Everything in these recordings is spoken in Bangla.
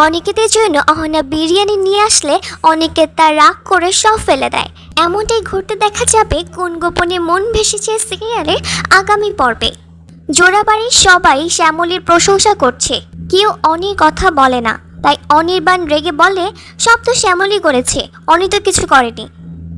অনিকেতের জন্য অহনা বিরিয়ানি নিয়ে আসলে অনিকেত তার রাগ করে সব ফেলে দেয়। এমনটাই ঘটতে দেখা যাবে কোন গোপনে মন ভেসেছে সিরিয়ালের আগামী পর্বে। জোড়াবাড়ির সবাই শ্যামলীর প্রশংসা করছে, কেউ অনির কথা বলে না। তাই অনির্বাণ রেগে বলে, সব তো শ্যামলী করেছে, অনি তো কিছু করেনি।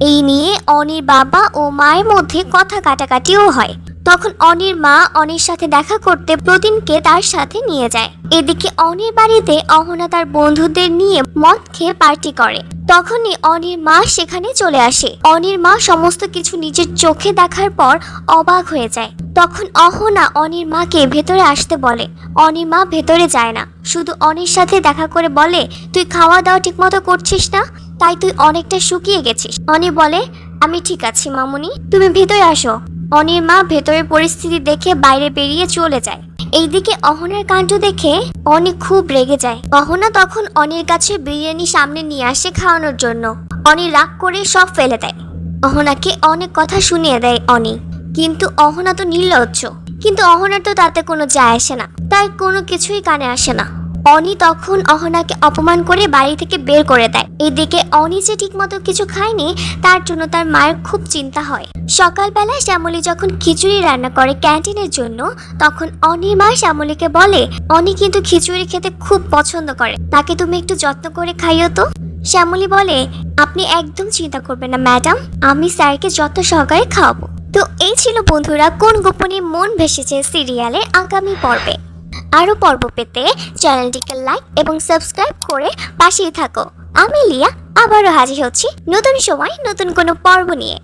এই নিয়ে অনির বাবা ও মায়ের মধ্যে কথা কাটাকাটিও হয়। তখন অনির মা অনির সাথে দেখা করতে প্রতিনকে তার সাথে নিয়ে যায়। এদিকে অনির বাড়িতে অহনা তার বন্ধুদের নিয়ে মদ খেয়ে পার্টি করে। তখনই অনির মা সেখানে চলে আসে। অনির মা সমস্ত কিছু নিজের চোখে দেখার পর অবাক হয়ে যায়। তখন অহনা অনির মাকে ভেতরে আসতে বলে। অনির মা ভেতরে যায় না, শুধু অনির সাথে দেখা করে বলে, তুই খাওয়া দাওয়া ঠিকমতো করছিস না, তাই তুই অনেকটা শুকিয়ে গেছিস। অনি বলে, আমি ঠিক আছি মামুনি, তুমি ভেতরে আসো। অনির মা ভেতরের পরিস্থিতি দেখে বাইরে বেরিয়ে চলে যায়। এইদিকে অহনার কাণ্ড দেখে অনি খুব রেগে যায়। অহনা তখন অনির কাছে বিরিয়ানি সামনে নিয়ে আসে খাওয়ানোর জন্য। অনি রাগ করে সব ফেলে দেয়। অহনাকে অনেক কথা শুনিয়ে দেয় অনি, কিন্তু অহনা তো নির্লজ্জ। কিন্তু অহনার তো তাতে কোনো যায় আসে না, তাই কোনো কিছুই কানে আসে না। অনি তখন অহনাকে অপমান করে বাড়ি থেকে বের করে দেয়। এদিকে অনি যে ঠিকমতো কিছু খায়নি, তার জন্য তার মায়ের খুব চিন্তা হয়। সকালবেলা শ্যামলী যখন খিচুড়ি রান্না করে ক্যান্টিনের জন্য, তখন অনির মা শ্যামলীকে বলে, অনি কিন্তু খিচুড়ি খেতে খুব পছন্দ করে, তাকে তুমি একটু যত্ন করে খাইও তো। শ্যামলী বলে, আপনি একদম চিন্তা করবেন না ম্যাডাম, আমি স্যারকে যত্ন সহকারে খাওয়াবো। তো এই ছিল বন্ধুরা কোন গোপনে মন ভেসেছে সিরিয়ালের আগামী পর্বে। আরও পর্ব পেতে চ্যানেলটিকে লাইক এবং সাবস্ক্রাইব করে পাশেই থাকো। আমি লিয়া আবারও হাজির হচ্ছি নতুন সময় নতুন কোনো পর্ব নিয়ে।